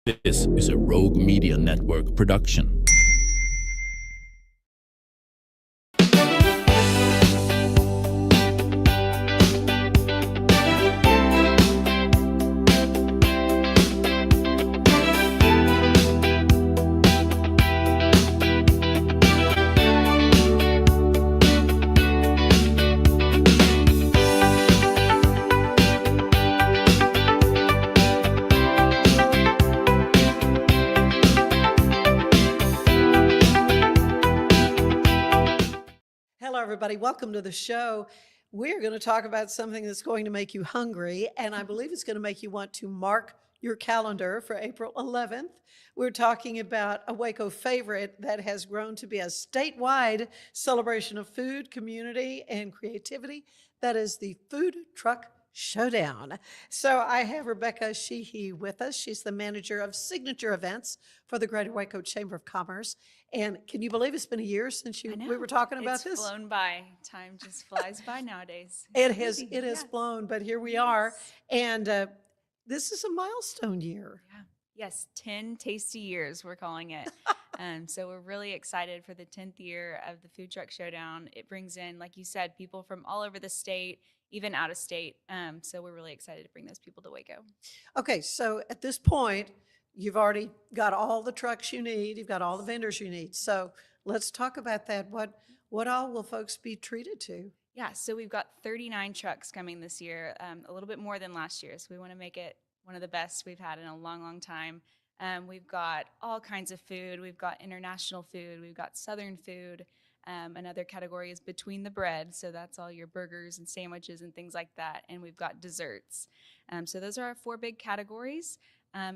This is a Rogue Media Network production. Hello, everybody. Welcome to the show. We're going to talk about something that's going to make you hungry, and I believe it's going to make you want to mark your calendar for April 11th. We're talking about a Waco favorite that has grown to be a statewide celebration of food, community, and creativity. That is the Food Truck Showdown. So I have Rebecca Sheehy with us. She's the manager of signature events for the Greater Waco Chamber of Commerce. And can you believe it's been a year since we were talking about this? It's flown by. Time just flies by nowadays. It has flown, but here we are. And this is a milestone year. Yeah. Yes, 10 tasty years, we're calling it. So we're really excited for the 10th year of the Food Truck Showdown. It brings in, like you said, people from all over the state, even out of state. So we're really excited to bring those people to Waco. Okay, so at this point, you've already got all the trucks you need. You've got all the vendors you need. So let's talk about that. What all will folks be treated to? Yeah, so we've got 39 trucks coming this year, a little bit more than last year. So we want to make it one of the best we've had in a long, long time. We've got all kinds of food. We've got international food. We've got Southern food. Another category is between the bread. So that's all your burgers and sandwiches and things like that. And we've got desserts. So those are our four big categories.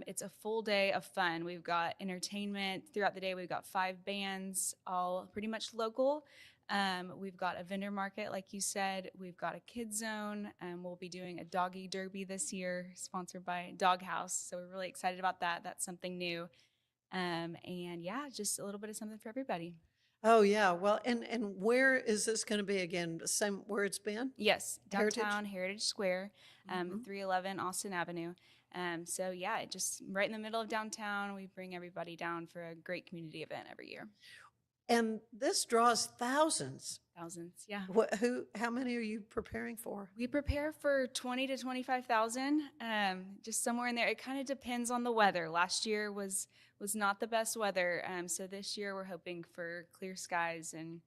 It's a full day of fun. We've got entertainment throughout the day. We've got 5 bands, all pretty much local. We've got a vendor market, like you said. We've got a kids zone. We'll be doing a doggy derby this year, sponsored by Doghouse. So we're really excited about that. That's something new. And yeah, just a little bit of something for everybody. Oh, yeah. Well, and where is this going to be again? The same where it's been? Yes, downtown Heritage Square, 311 Austin Avenue. So yeah, just right in the middle of downtown. We bring everybody down for a great community event every year. And this draws thousands. Thousands, yeah. How many are you preparing for? We prepare for 20 to 25,000, just somewhere in there. It kind of depends on the weather. Last year was not the best weather, so this year we're hoping for clear skies and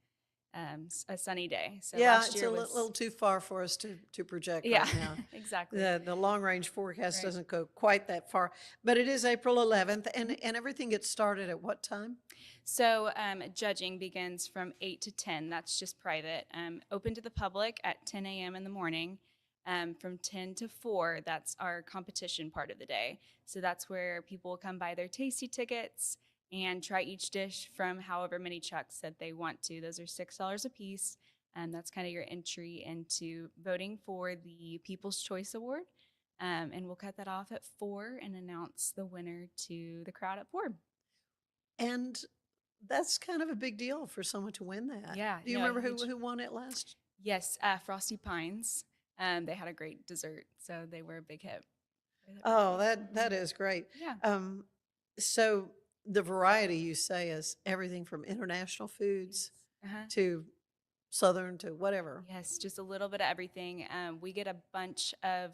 a sunny day. So yeah, last year it's a little too far for us to project yeah, right now. Exactly. The long-range forecast Right. doesn't go quite that far. But it is April 11th, and everything gets started at what time? So judging begins from 8 to 10. That's just private. Open to the public at 10 a.m. in the morning. From 10 to 4, that's our competition part of the day. So that's where people will come buy their tasty tickets and try each dish from however many chucks that they want to. Those are $6 a piece. And that's kind of your entry into voting for the People's Choice Award. And we'll cut that off at 4 and announce the winner to the crowd at 4. And that's kind of a big deal for someone to win that. Yeah. Do you remember who won it last? Yes, Frosty Pines. They had a great dessert, so they were a big hit. Oh, that is great. Yeah. So the variety you say is everything from international foods to Southern to whatever. Yes, just a little bit of everything. We get a bunch of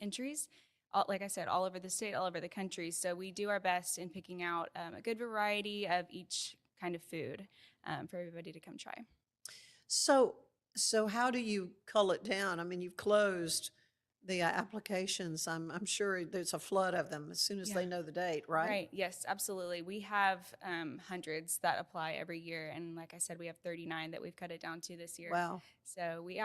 entries, like I said, all over the state, all over the country. So we do our best in picking out a good variety of each kind of food for everybody to come try. So how do you cull it down? I mean, you've closed the applications. I'm sure there's a flood of them as soon as they know the date, right? Right. Yes, absolutely. We have hundreds that apply every year, and like I said, we have 39 that we've cut it down to this year. Wow. So we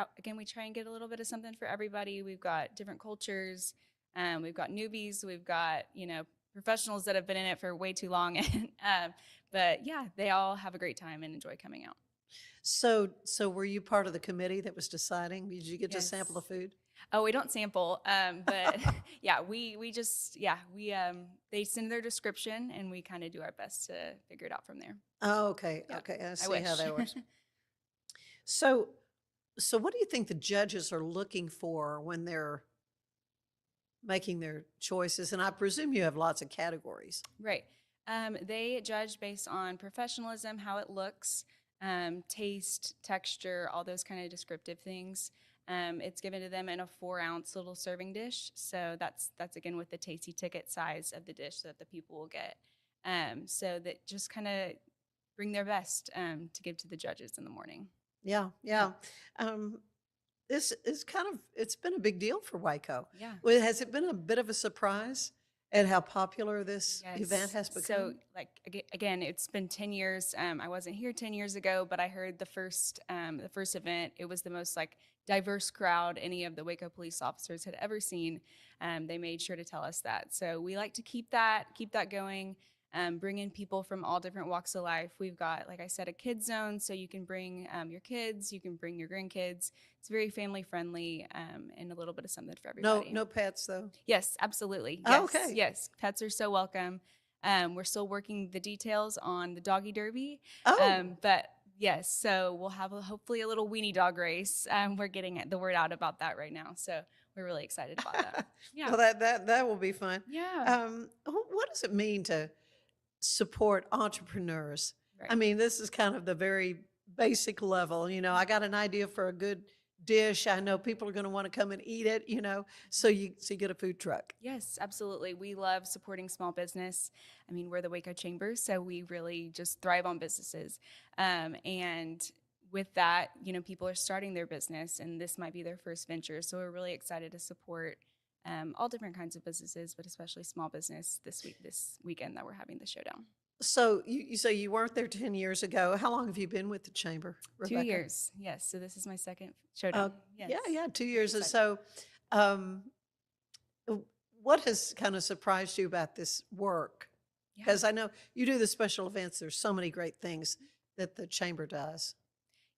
try and get a little bit of something for everybody. We've got different cultures. We've got newbies. We've got professionals that have been in it for way too long, but yeah, they all have a great time and enjoy coming out. So were you part of the committee that was deciding? Did you get to sample the food? Oh, we don't sample, but yeah, they send their description and we kind of do our best to figure it out from there. Oh, okay. Yeah. Okay. I see how that works. So what do you think the judges are looking for when they're making their choices? And I presume you have lots of categories. Right. They judge based on professionalism, how it looks, taste, texture, all those kind of descriptive things. It's given to them in a 4-ounce little serving dish. So that's again with the tasty ticket size of the dish that the people will get. So that just kind of bring their best to give to the judges in the morning. Yeah, yeah. This is it's been a big deal for Waco. Yeah. Well, has it been a bit of a surprise at how popular this event has become? So, like again, it's been 10 years. I wasn't here 10 years ago, but I heard the first event. It was the most like diverse crowd any of the Waco police officers had ever seen. They made sure to tell us that. So we like to keep that going. Bring in people from all different walks of life. We've got, like I said, a kids zone, so you can bring your kids, you can bring your grandkids. It's very family friendly, and a little bit of something for everybody. No pets though. Yes, absolutely. Oh, Yes, okay. yes, pets are so welcome. We're still working the details on the doggy derby. Oh. But yes, so we'll have hopefully a little weenie dog race. We're getting the word out about that right now, so we're really excited about that. Yeah. Well, that will be fun. Yeah. What does it mean to support entrepreneurs? Right. I mean, this is kind of the very basic level. I got an idea for a good dish. I know people are going to want to come and eat it, so you get a food truck. Yes, absolutely. We love supporting small business. I mean, we're the Waco Chamber, so we really just thrive on businesses. And with that, people are starting their business, and this might be their first venture. So we're really excited to support all different kinds of businesses, but especially small business this weekend that we're having the showdown. So you say you weren't there 10 years ago. How long have you been with the chamber, Rebecca? 2 years, yes. So this is my second showdown. Yes. Yeah, 2 years. And so what has kind of surprised you about this work? Yeah. Because I know you do the special events. There's so many great things that the chamber does.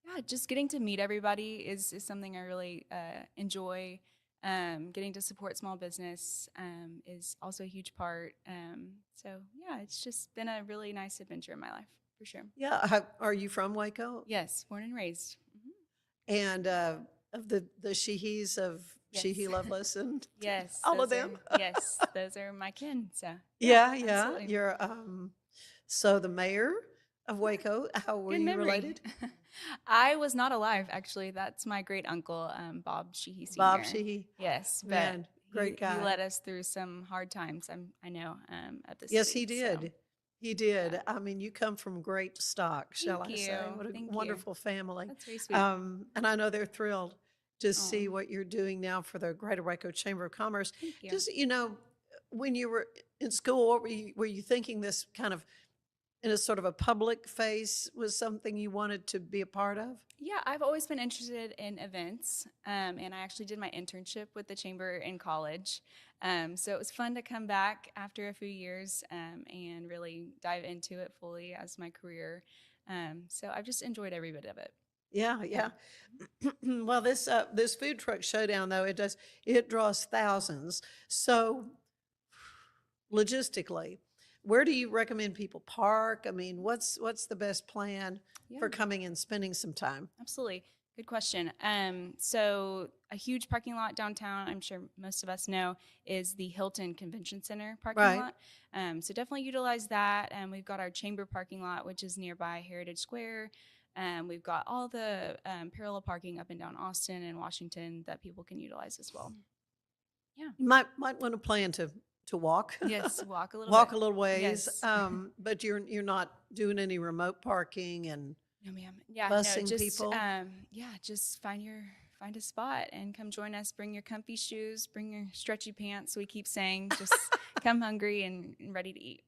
Yeah, just getting to meet everybody is something I really enjoy. Getting to support small business is also a huge part. So yeah, it's just been a really nice adventure in my life, for sure. Yeah. Are you from Waco? Yes, born and raised. And of the Sheehys of Yes. Sheehy Loveless and Yes, all of those them? yes, those are my kin. So Yeah. absolutely. You're so the mayor of Waco, how were Good you memory. related? I was not alive, actually. That's my great uncle, Bob Sheehy Sr. Bob Sheehy. Yes, but Man, great guy. He led us through some hard times. I know at the Yes, city, he did. so. He did. Yeah. I mean, you come from great stock, shall I Thank say? you. What a Thank you. wonderful family. That's very sweet. And I know they're thrilled to see Oh. what you're doing now for the Greater Waco Chamber of Commerce. Thank you. Just, when you were in school, what were you thinking this kind of in a sort of a public face was something you wanted to be a part of? Yeah, I've always been interested in events, and I actually did my internship with the chamber in college. So it was fun to come back after a few years and really dive into it fully as my career. So I've just enjoyed every bit of it. Yeah. Well, this Food Truck Showdown, though, it draws thousands. So logistically, where do you recommend people park? I mean, what's the best plan for coming and spending some time? Absolutely. Good question. So a huge parking lot downtown, I'm sure most of us know, is the Hilton Convention Center parking lot. So definitely utilize that. And we've got our chamber parking lot, which is nearby Heritage Square. We've got all the parallel parking up and down Austin and Washington that people can utilize as well. Yeah. You might want to plan to walk. Yes, walk a little Walk bit. a little ways. Yes. But you're not doing any remote parking and No, ma'am. Yeah, busing just, people? Just find a spot and come join us. Bring your comfy shoes, bring your stretchy pants. We keep saying, just come hungry and ready to eat.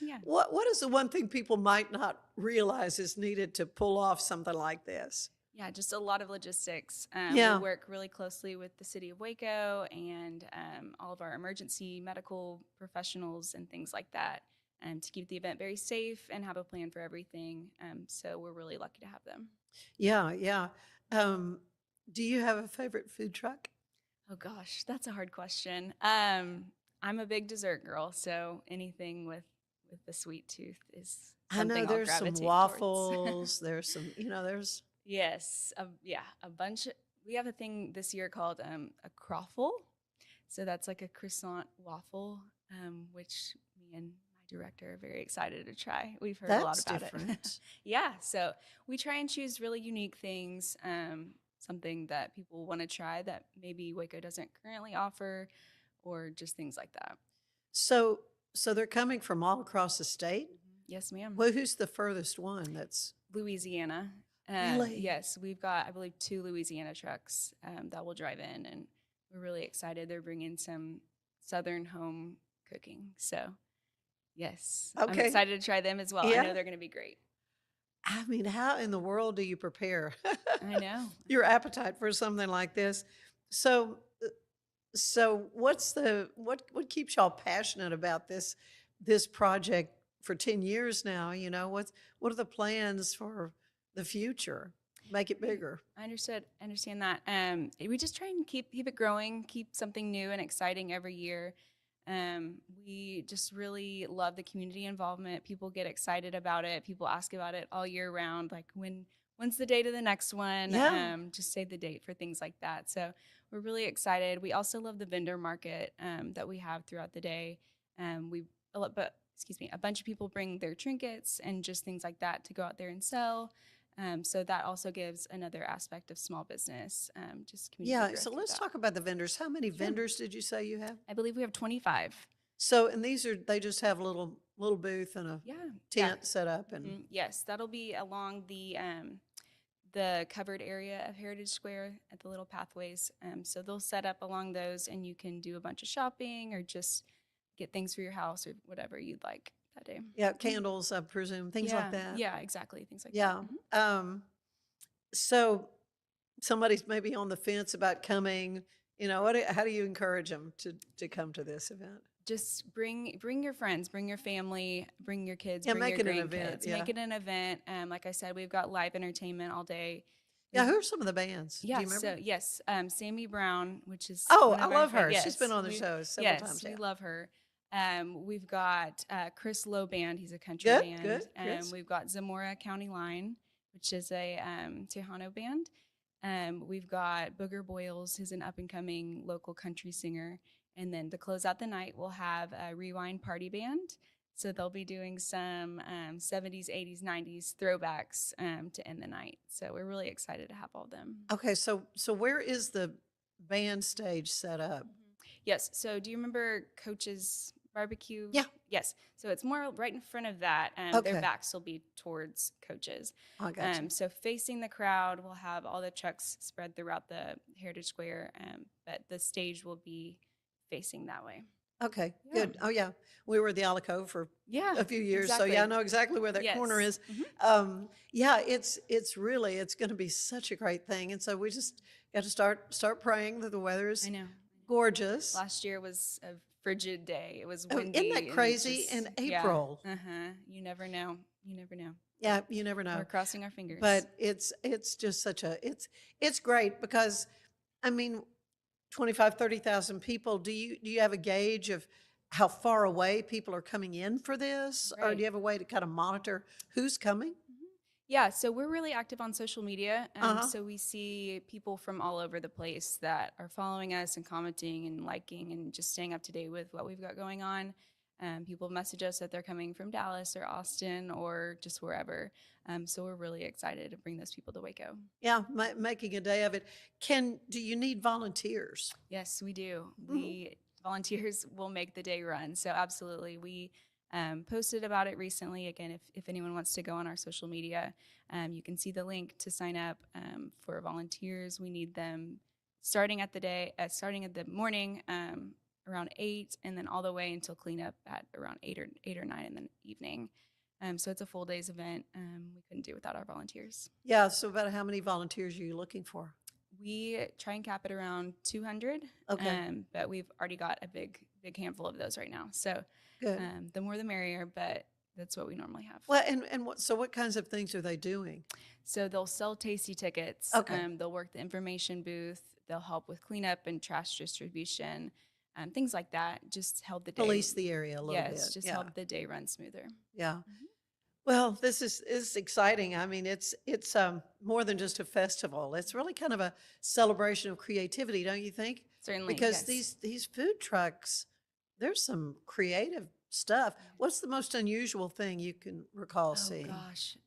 Yeah. What is the one thing people might not realize is needed to pull off something like this? Yeah, just a lot of logistics. Yeah. We work really closely with the city of Waco and all of our emergency medical professionals and things like that to keep the event very safe and have a plan for everything. So we're really lucky to have them. Yeah. Do you have a favorite food truck? Oh gosh, that's a hard question. I'm a big dessert girl, so anything with the sweet tooth is something I know there's I'll some gravitate waffles. There's some, there's. Yes, a bunch. We have a thing this year called a croffle. So that's like a croissant waffle, which me and my director are very excited to try. We've heard a lot That's about it. different. Yeah, so we try and choose really unique things, something that people want to try that maybe Waco doesn't currently offer, or just things like that. So, so they're coming from all across the state? Yes, ma'am. Well, who's the furthest one that's Louisiana. really? Yes, we've got, I believe, 2 Louisiana trucks that will drive in, and we're really excited. They're bringing some Southern home cooking. So, yes, I'm Okay. excited to try them as well. I Yeah. know they're going to be great. I mean, how in the world do you prepare I know. your appetite for something like this? So, so what keeps y'all passionate about this project for 10 years now? You know, what are the plans for the future? Make it bigger. I understand that. We just try and keep it growing, keep something new and exciting every year. We just really love the community involvement. People get excited about it. People ask about it all year round. Like when's the date of the next one? Yeah. Just say the date for things like that. So we're really excited. We also love the vendor market that we have throughout the day. A bunch of people bring their trinkets and just things like that to go out there and sell. So that also gives another aspect of small business, just community Yeah. growth So with let's that. talk about the vendors. How many Sure. vendors did you say you have? I believe we have 25. So, and they just have a little booth and a Yeah. tent set up and Yes, that'll be along the covered area of Heritage Square at the little pathways. So they'll set up along those, and you can do a bunch of shopping or just get things for your house or whatever you'd like that day. yeah, candles, I presume, things like that. Yeah, exactly, things like Yeah. that. So somebody's maybe on the fence about coming. You know, how do you encourage them to come to this event? Just bring your friends, bring your family, bring your kids, Yeah, bring make your it an grandkids. event, yeah. Make it an event. Like I said, we've got live entertainment all day. Yeah, who are some of the bands? Do you Yeah, remember? so yes, Sammy Brown, which is Oh, one I of our love her. Yes, She's been on the we- show several times. Yes, we Yeah. love her. We've got Chris Lowe Band. He's a country Good, band. good, Chris. We've got Zamora County Line, which is a Tejano band. We've got Booger Boyles, who's an up-and-coming local country singer. And then to close out the night, we'll have a Rewind Party Band. So they'll be doing some 70s, 80s, 90s throwbacks to end the night. So we're really excited to have all of them. Okay, so where is the band stage set up? Yes. So do you remember Coach's Barbecue? Yeah. Yes. So it's more right in front of that. Okay. Their backs will be towards Coach's. I got you. So facing the crowd, we'll have all the trucks spread throughout the Heritage Square, but the stage will be facing that way. Okay, Yeah. good. Oh yeah, we were at the Alico for Yeah. a few years, exactly. so yeah, I know exactly where that corner Yes. is. Yeah, it's really going to be such a great thing, and so we just got to start praying that the weather is I know. gorgeous. Last year was a frigid day. It was Oh, windy. isn't that and crazy? just- In yeah. April. You never know. You never know. Yeah, you never know. We're crossing our fingers. But it's just such a it's great because I mean 30,000 people. Do you have a gauge of how far away people are coming in for this, or Right. do you have a way to kind of monitor who's coming? Yeah, so we're really active on social media. Uh-huh. So we see people from all over the place that are following us and commenting and liking and just staying up to date with what we've got going on. People message us that they're coming from Dallas or Austin or just wherever. So we're really excited to bring those people to Waco. Yeah, making a day of it. Do you need volunteers? Yes, we do. Mhm. Volunteers will make the day run. So absolutely, we posted about it recently. Again, if anyone wants to go on our social media, you can see the link to sign up for volunteers. We need them starting at the morning around 8, and then all the way until cleanup at around 8 or 9 in the evening. So it's a full day's event. We couldn't do it without our volunteers. Yeah. So about how many volunteers are you looking for? We try and cap it around 200. Okay. But we've already got a big handful of those right now. So Good. the more the merrier, but that's what we normally have. Well, and what kinds of things are they doing? So they'll sell tasty tickets. Okay. They'll work the information booth. They'll help with cleanup and trash distribution, things like that. Just help the day. Police the area a little bit. Yes, just Yeah. help the day run smoother. Yeah. Well, this is exciting. I mean, it's more than just a festival. It's really kind of a celebration of creativity, don't you think? Certainly, because yes. these food trucks, there's some creative stuff. What's the most unusual thing you can recall Oh seeing? gosh.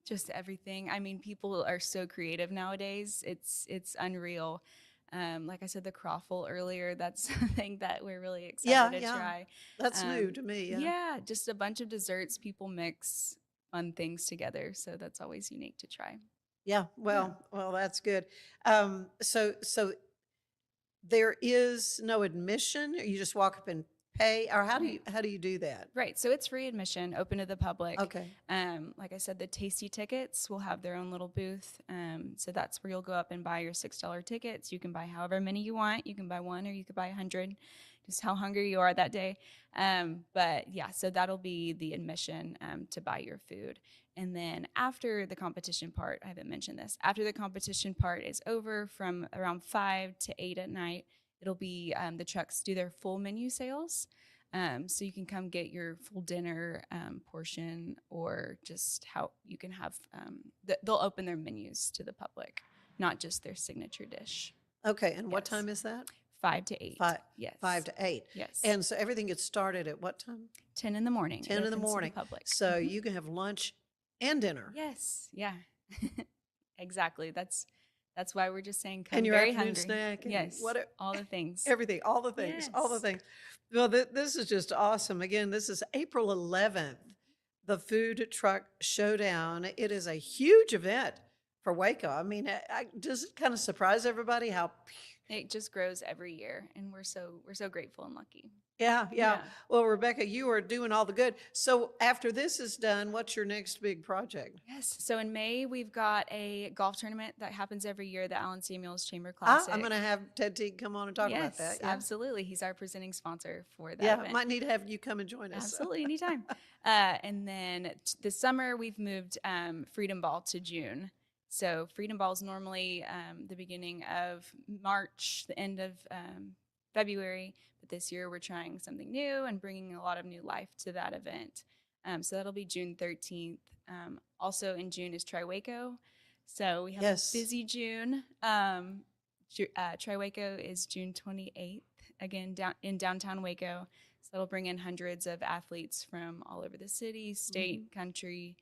Just everything. I mean, people are so creative nowadays. It's unreal. Like I said, the croffle earlier, that's something that we're really excited Yeah, to yeah. try. That's new to me. Yeah. Yeah, just a bunch of desserts. People mix fun things together, so that's always unique to try. Yeah. Yeah. Well, that's good. So there is no admission. You just walk up and pay, or Right. how do you do that? Right. So it's free admission, open to the public. Okay. Like I said, the tasty tickets will have their own little booth. So that's where you'll go up and buy your $6 tickets. You can buy however many you want. You can buy one or you could buy 100, just how hungry you are that day. But yeah, so that'll be the admission to buy your food. And then after the competition part, I haven't mentioned this, after the competition part is over from around 5 to 8 at night, it'll be the trucks do their full menu sales. So you can come get your full dinner portion, or just how you can have, they'll open their menus to the public, not just their signature dish. Okay. And what Yes. time is that? 5 to 8. Five. Yes. 5 to 8. Yes. And so everything gets started at what time? 10 in the morning. 10 It in the opens to morning. public. So you can have lunch and dinner. Yes. Yeah. Exactly. That's why we're just saying come And your very afternoon hungry. snack. And Yes. what All the things. everything, all the things, all the Yes. things. Well, this is just awesome. Again, this is April 11th, the Food Truck Showdown. It is a huge event for Waco. I mean, does it kind of surprise everybody how? It just grows every year, and we're so grateful and lucky. Yeah. Yeah. Well, Rebecca, you are doing all the good. So after this is done, what's your next big project? Yes. So in May, we've got a golf tournament that happens every year, the Allen Samuels Chamber Classic. I'm going to have Ted Teague come on and talk about that. Yeah. Absolutely. He's our presenting sponsor for that Yeah, event. might need to have you come and join us. Absolutely, anytime. And then this summer, we've moved Freedom Ball to June. So Freedom Ball is normally the beginning of March, the end of February. But this year, we're trying something new and bringing a lot of new life to that event. So that'll be June 13th. Also in June is Tri-Waco. So we have a busy June. Tri-Waco is June 28th, again, in downtown Waco. So that'll bring in hundreds of athletes from all over the city, state, country.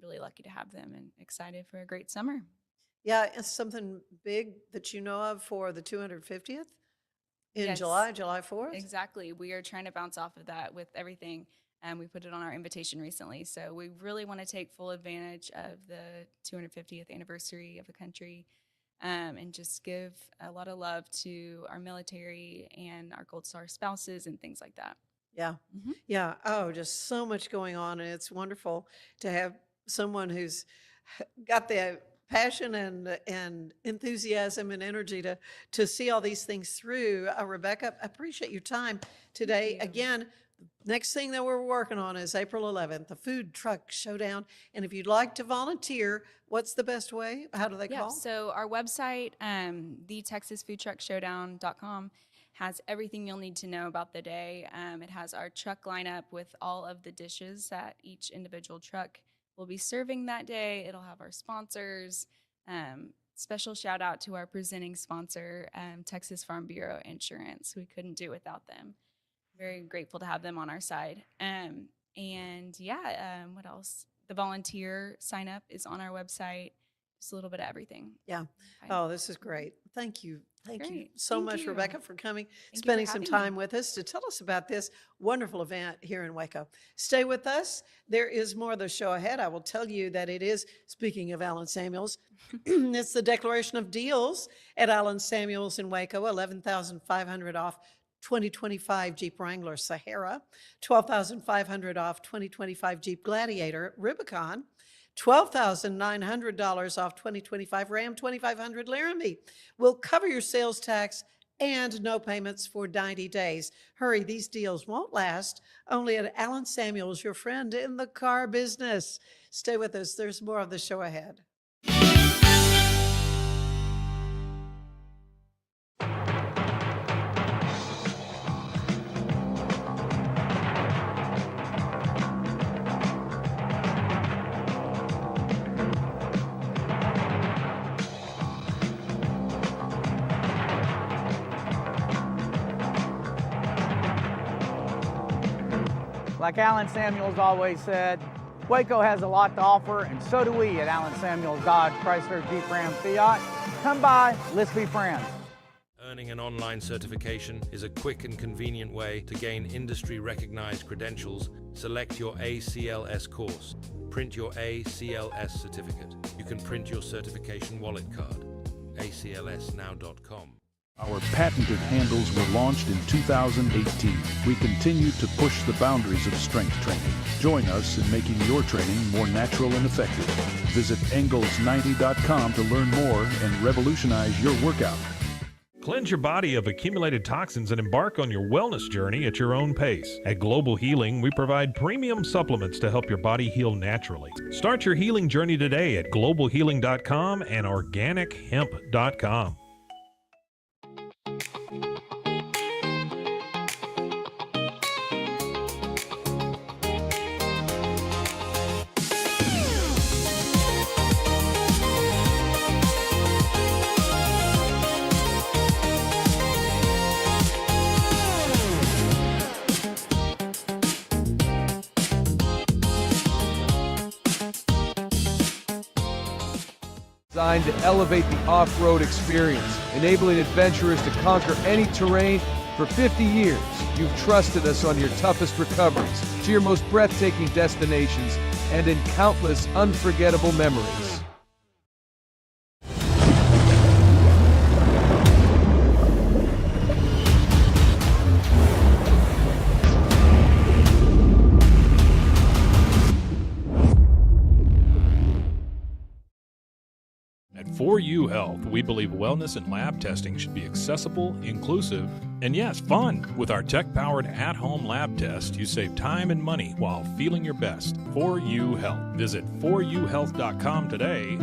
Really lucky to have them and excited for a great summer. Yeah, it's something big that you know of for the 250th in Yes. July 4th? Exactly. We are trying to bounce off of that with everything. We put it on our invitation recently. So we really want to take full advantage of the 250th anniversary of the country, and just give a lot of love to our military and our Gold Star spouses and things like that. Yeah. Mhm. Yeah. Oh, just so much going on. And it's wonderful to have someone who's got the passion and enthusiasm and energy to see all these things through. Rebecca, I appreciate your time today. you. Again, next thing that we're working on is April 11th, the Food Truck Showdown. And if you'd like to volunteer, what's the best way? How do they call? So our website, thetexasfoodtruckshowdown.com, has everything you'll need to know about the day. It has our truck lineup with all of the dishes that each individual truck will be serving that day. It'll have our sponsors. Special shout out to our presenting sponsor, Texas Farm Bureau Insurance. We couldn't do without them. Very grateful to have them on our side. What else? The volunteer sign up is on our website. Just a little bit of everything. Yeah. Okay. Oh, this is great. Thank you. Thank you Great. so Thank much, you. Rebecca, for coming, Thank you for spending some having time me. with us to tell us about this wonderful event here in Waco. Stay with us. There is more of the show ahead. I will tell you that it is, speaking of Allen Samuels, it's the Declaration of Deals at Allen Samuels in Waco, $11,500 off 2025 Jeep Wrangler Sahara, $12,500 off 2025 Jeep Gladiator Rubicon, $12,900 off 2025 Ram 2500 Laramie. We'll cover your sales tax and no payments for 90 days. Hurry, these deals won't last. Only at Allen Samuels, your friend in the car business. Stay with us. There's more of the show ahead. Like Alan Samuels always said, Waco has a lot to offer, and so do we at Alan Samuels Dodge, Chrysler, Jeep, Ram, Fiat. Come by, let's be friends. Earning an online certification is a quick and convenient way to gain industry-recognized credentials. Select your ACLS course. Print your ACLS certificate. You can print your certification wallet card. aclsnow.com. Our patented handles were launched in 2018. We continue to push the boundaries of strength training. Join us in making your training more natural and effective. Visit Engels90.com to learn more and revolutionize your workout. Cleanse your body of accumulated toxins and embark on your wellness journey at your own pace. At Global Healing, we provide premium supplements to help your body heal naturally. Start your healing journey today at globalhealing.com and organichemp.com. Designed to elevate the off-road experience, enabling adventurers to conquer any terrain. For 50 years, you've trusted us on your toughest recoveries, to your most breathtaking destinations, and in countless unforgettable memories. At 4U Health, we believe wellness and lab testing should be accessible, inclusive, and yes, fun. With our tech-powered at-home lab test, you save time and money while feeling your best. 4U Health. Visit 4uhealth.com today.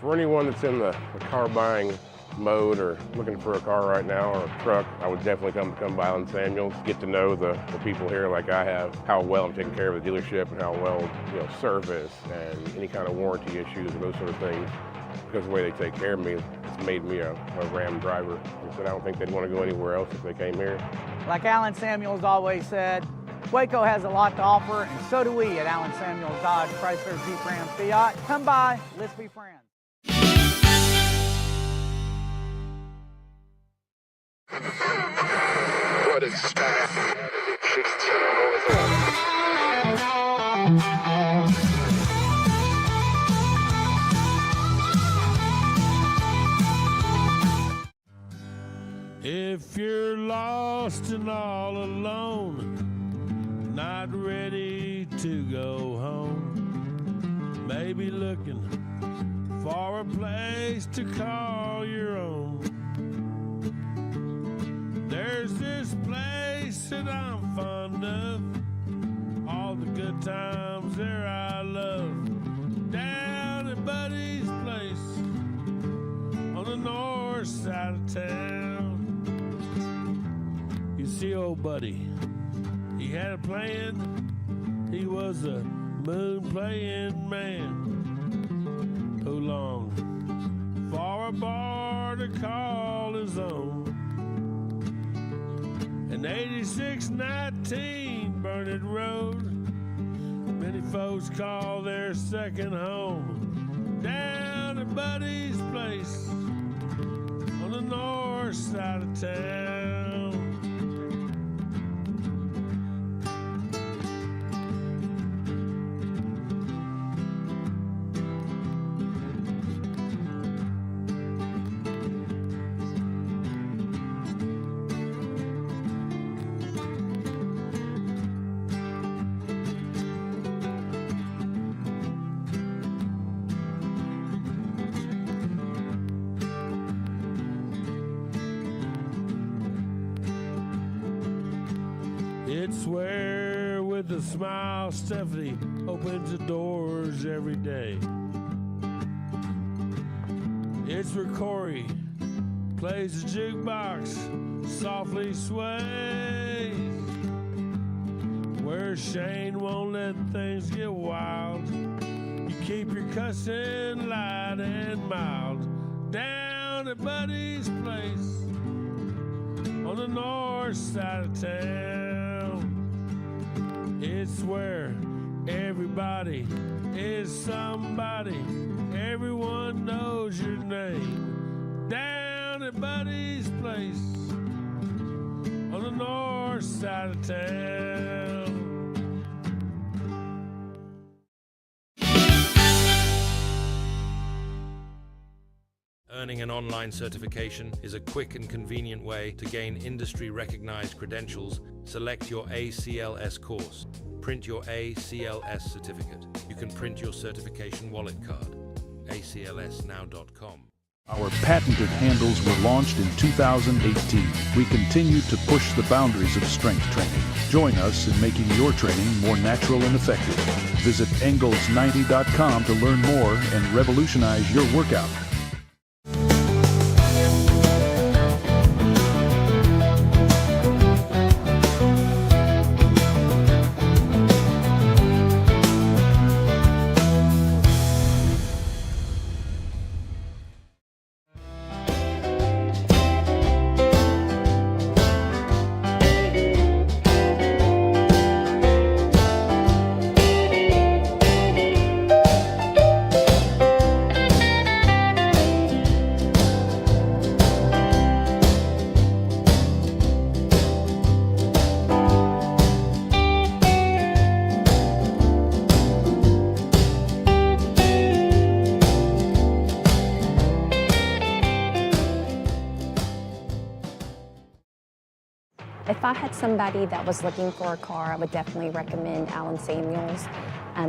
For anyone that's in the car buying mode or looking for a car right now or a truck, I would definitely come by Alan Samuels, get to know the people here like I have, how well I'm taking care of the dealership and how well, service and any kind of warranty issues and those sort of things. Because of the way they take care of me, it's made me a Ram driver. And so I don't think they'd want to go anywhere else if they came here. Like Alan Samuels always said, Waco has a lot to offer, and so do we at Alan Samuels Dodge, Chrysler, Jeep, Ram, Fiat. Come by, let's be friends. What is that? If you're lost and all alone, not ready to go home, maybe looking for a place to call your own, there's this place that I'm fond of, all the good times there I love, down at Buddy's place on the north side of town. You see old Buddy, he had a plan, he was a moon-playing man who longed for a bar to call his own. An 8619 Burnett Road, many folks call their second home, down at Buddy's place on the north side of town. It's where, with a smile, Stephanie opens the doors every day. It's where Corey plays the jukebox, softly sways. Where Shane won't let things get wild. You keep your cussing light and mild, down at Buddy's place on the north side of town. It's where everybody is somebody. Everyone knows your name. Down at Buddy's place on the north side of town. Earning an online certification is a quick and convenient way to gain industry-recognized credentials. Select your ACLS course. Print your ACLS certificate. You can print your certification wallet card. aclsnow.com. Our patented handles were launched in 2018. We continue to push the boundaries of strength training. Join us in making your training more natural and effective. Visit Engels90.com to learn more and revolutionize your workout. If I had somebody that was looking for a car, I would definitely recommend Alan Samuels.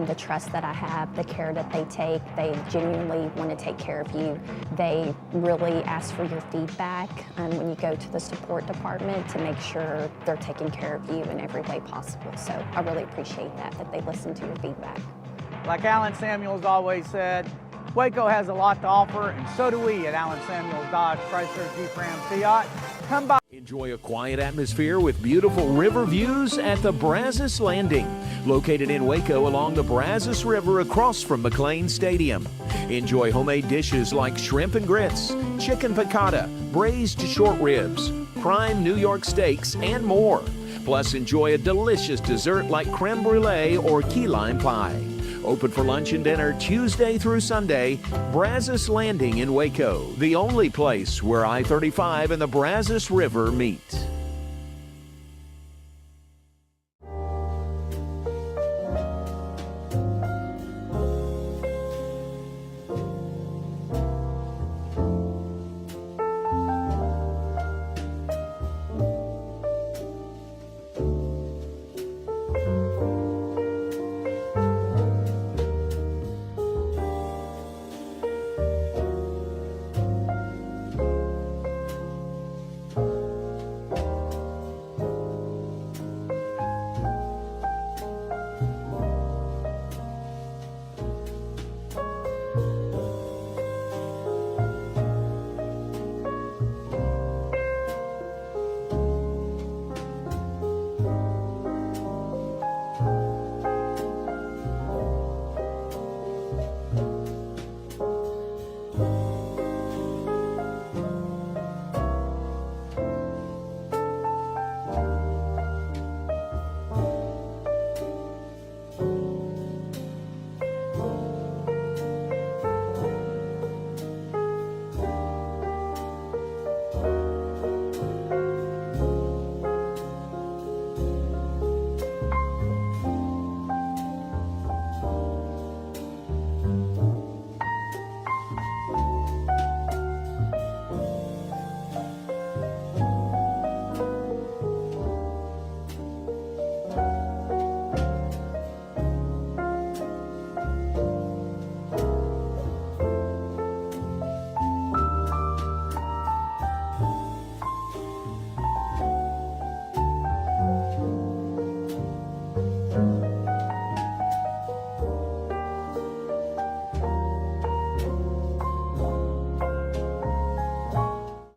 The trust that I have, the care that they take, they genuinely want to take care of you. They really ask for your feedback when you go to the support department to make sure they're taking care of you in every way possible. So I really appreciate that they listen to your feedback. Like Alan Samuels always said, Waco has a lot to offer, and so do we at Alan Samuels Dodge Chrysler Jeep Ram Fiat. Come by. Enjoy a quiet atmosphere with beautiful river views at the Brazos Landing, located in Waco along the Brazos River across from McLean Stadium. Enjoy homemade dishes like shrimp and grits, chicken piccata, braised short ribs, prime New York steaks, and more. Plus, enjoy a delicious dessert like creme brulee or key lime pie. Open for lunch and dinner Tuesday through Sunday. Brazos Landing in Waco, the only place where I-35 and the Brazos River meet.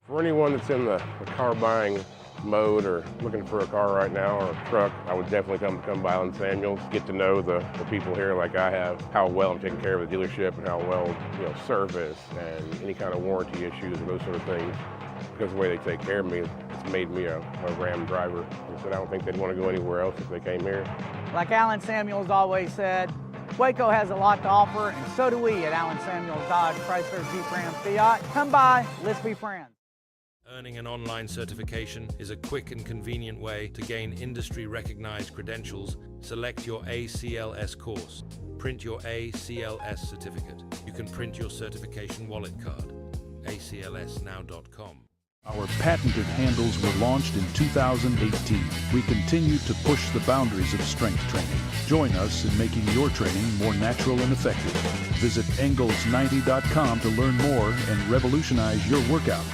For anyone that's in the car buying mode or looking for a car right now or a truck, I would definitely come by Alan Samuels, get to know the people here like I have, how well I'm taking care of the dealership and how well, service and any kind of warranty issues and those sort of things. because of the way they take care of me, it's made me a Ram driver. I said I don't think they'd want to go anywhere else if they came here. Like Alan Samuels always said, Waco has a lot to offer, and so do we at Alan Samuels Dodge Chrysler Jeep Ram Fiat. Come by, let's be friends. Earning an online certification is a quick and convenient way to gain industry-recognized credentials. Select your ACLS course. Print your ACLS certificate. You can print your certification wallet card. aclsnow.com. Our patented handles were launched in 2018. We continue to push the boundaries of strength training. Join us in making your training more natural and effective. Visit Engels90.com to learn more and revolutionize your workout.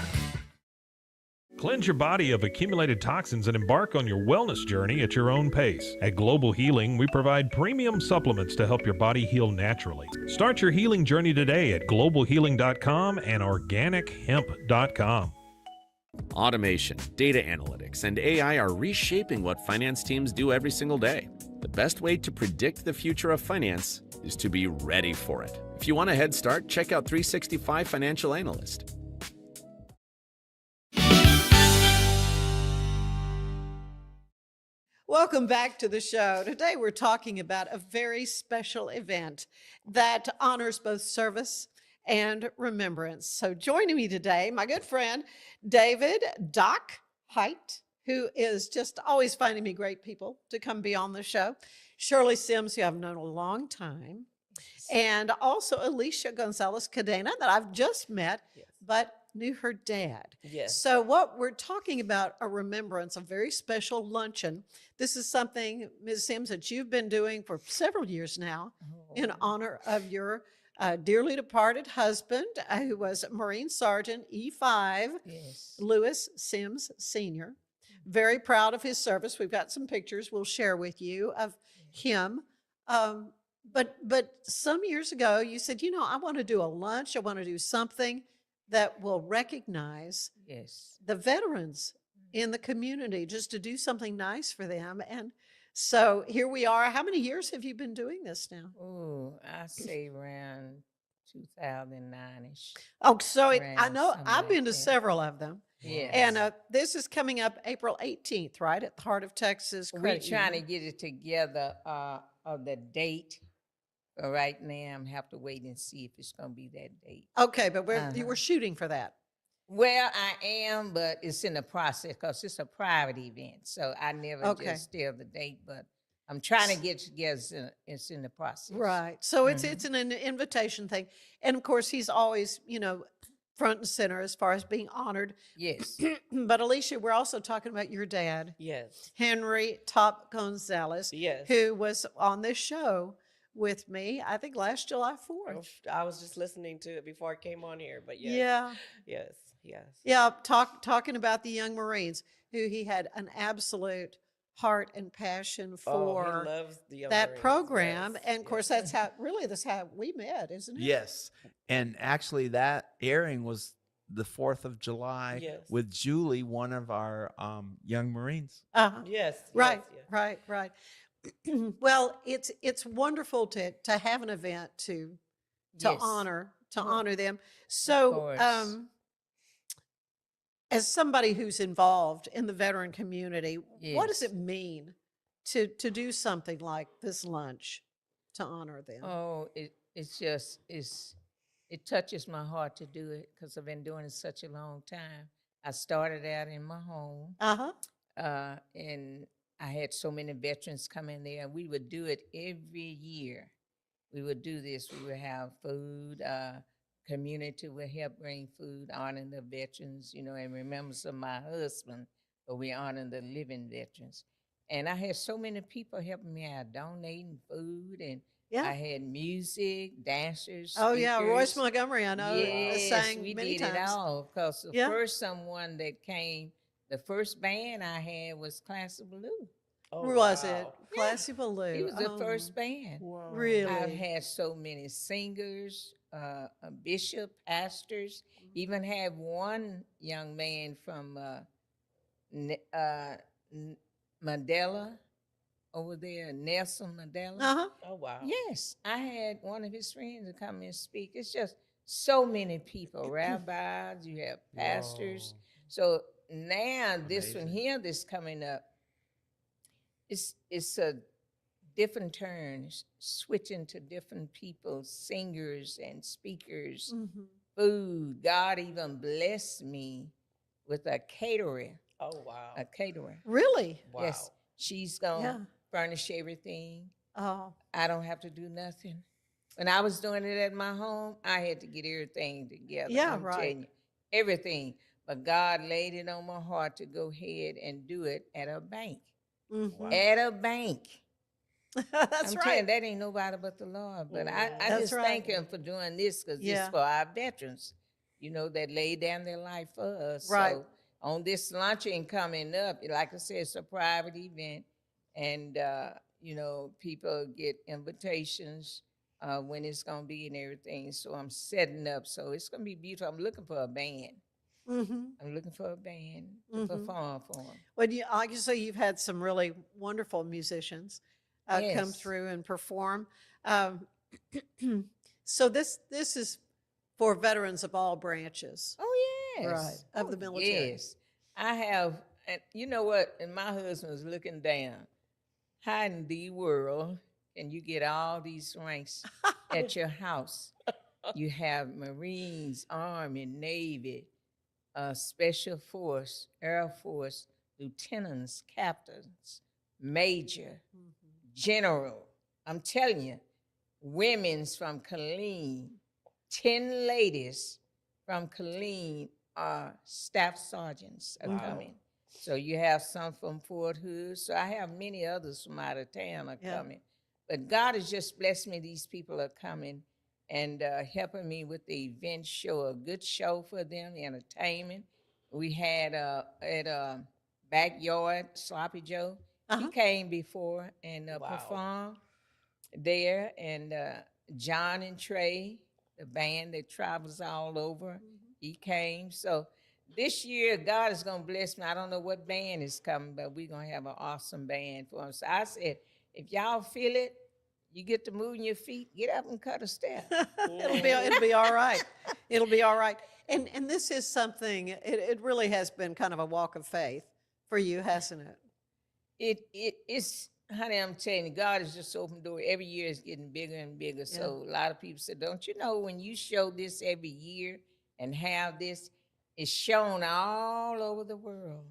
Cleanse your body of accumulated toxins and embark on your wellness journey at your own pace. At Global Healing, we provide premium supplements to help your body heal naturally. Start your healing journey today at globalhealing.com and organichemp.com. Automation, data analytics, and AI are reshaping what finance teams do every single day. The best way to predict the future of finance is to be ready for it. If you want a head start, check out 365 Financial Analyst. Welcome back to the show. Today we're talking about a very special event that honors both service and remembrance. So joining me today, my good friend, David "Doc" Haight, who is just always finding me great people to come be on the show. Shirley Sims, who I've known a long time. And also Alicia Gonzales Cadena, that I've just met, but knew her dad. Yes. So what we're talking about, a remembrance, a very special luncheon. This is something, Ms. Sims, that you've been doing for several years now in honor of your dearly departed husband, who was Marine Sergeant E5, Lewis Sims Sr. Very proud of his service. We've got some pictures we'll share with you of him. But some years ago, you said, you know, I want to do a lunch. I want to do something that will recognize the veterans in the community, just to do something nice for them. And so here we are. How many years have you been doing this now? Oh, I say around 2009-ish. Oh, so I know I've been to several of them. Yes. And this is coming up April 18th, right, at the Heart of Texas We're trying to get it together of the date. But right now, I'm have to wait and see if it's going to be that date. Okay, but you were shooting for that. Well, I am, but it's in the process because it's a private event. So I never just tell the date, but I'm trying to get together. It's in the process. Right. So it's an invitation thing. And of course, he's always, you know, front and center as far as being honored. Yes. But Alicia, we're also talking about your dad. Yes. Henry Top Gonzales. Yes. Who was on this show with me, I think last July 4th. I was just listening to it before I came on here, but yes. Yeah. Yes. Yes. Yeah, talking about the young Marines, who he had an absolute heart and passion for. He loves the young that Marines. program. Yes. And of course, that's how we met, isn't it? Yes. And actually that airing was the 4th of July with Julie, one of our young Marines. Yes. Right, right. Well, it's wonderful to have an event to honor them. So as somebody who's involved in the veteran community, what does it mean to do something like this lunch to honor them? Oh, it touches my heart to do it because I've been doing it such a long time. I started out in my home. And I had so many veterans come in there, and we would do it every year. We would do this. We would have food. Community would help bring food, honoring the veterans, you know, and remembrance of my husband, but we honor the living veterans. And I had so many people helping me out, donating food, and I had music, dancers. Oh, speakers. yeah, Royce Montgomery, I know, yes, sang we many did times. it all, because the first someone that came, the first band I had was Classy Blue. Was it? Classy Blue. He was the first band. Wow. Really? I've had so many singers, a bishop, pastors, even had one young man from Mandela over there, Nelson Mandela. Oh, wow. Yes, I had one of his friends to come and speak. It's just so many people, rabbis, you have pastors, So now this one here that's coming up, it's a different turn, switching to different people, singers and speakers, food. God even blessed me with a caterer. Oh, wow. A caterer. Really? Wow. Yes. She's going to furnish everything. Oh. I don't have to do nothing. When I was doing it at my home, I had to get everything together. Yeah, I'm right. telling you, everything. But God laid it on my heart to go ahead and do it at a bank. Wow. At a bank. That's I'm right. telling you, that ain't nobody but the Lord. But I just thank him for doing this, because it's for our veterans, you know, that laid down their life for us. Right. So on this luncheon coming up, like I said, it's a private event. And, you know, people get invitations when it's going to be and everything. So I'm setting up. So it's going to be beautiful. I'm looking for a band. I'm looking for a band to perform for them. Well, like you say, you've had some really wonderful musicians come through and perform. So this is for veterans of all branches. Oh, yes. Right, of the military. Yes. I have, and you know what? And my husband was looking down. How in the world can you get all these ranks at your house? You have Marines, Army, Navy, Special Force, Air Force, lieutenants, captains, major, general. I'm telling you, women's from Killeen, 10 ladies from Killeen are staff sergeants are coming. So you have some from Fort Hood. So I have many others from out of town are coming. But God has just blessed me. These people are coming and helping me with the event show, a good show for them, entertainment. We had at Backyard, Sloppy Joe. He came before and performed there. And John and Trey, the band that travels all over, he came. So this year, God is going to bless me. I don't know what band is coming, but we're going to have an awesome band for him. So I said, if y'all feel it, you get to moving your feet, get up and cut a step. It'll be all right. It'll be all right. And this is something, it really has been kind of a walk of faith for you, hasn't it? It's, honey, I'm telling you, God has just opened the door. Every year it's getting bigger and bigger. So a lot of people said, don't you know when you show this every year and have this, it's shown all over the world.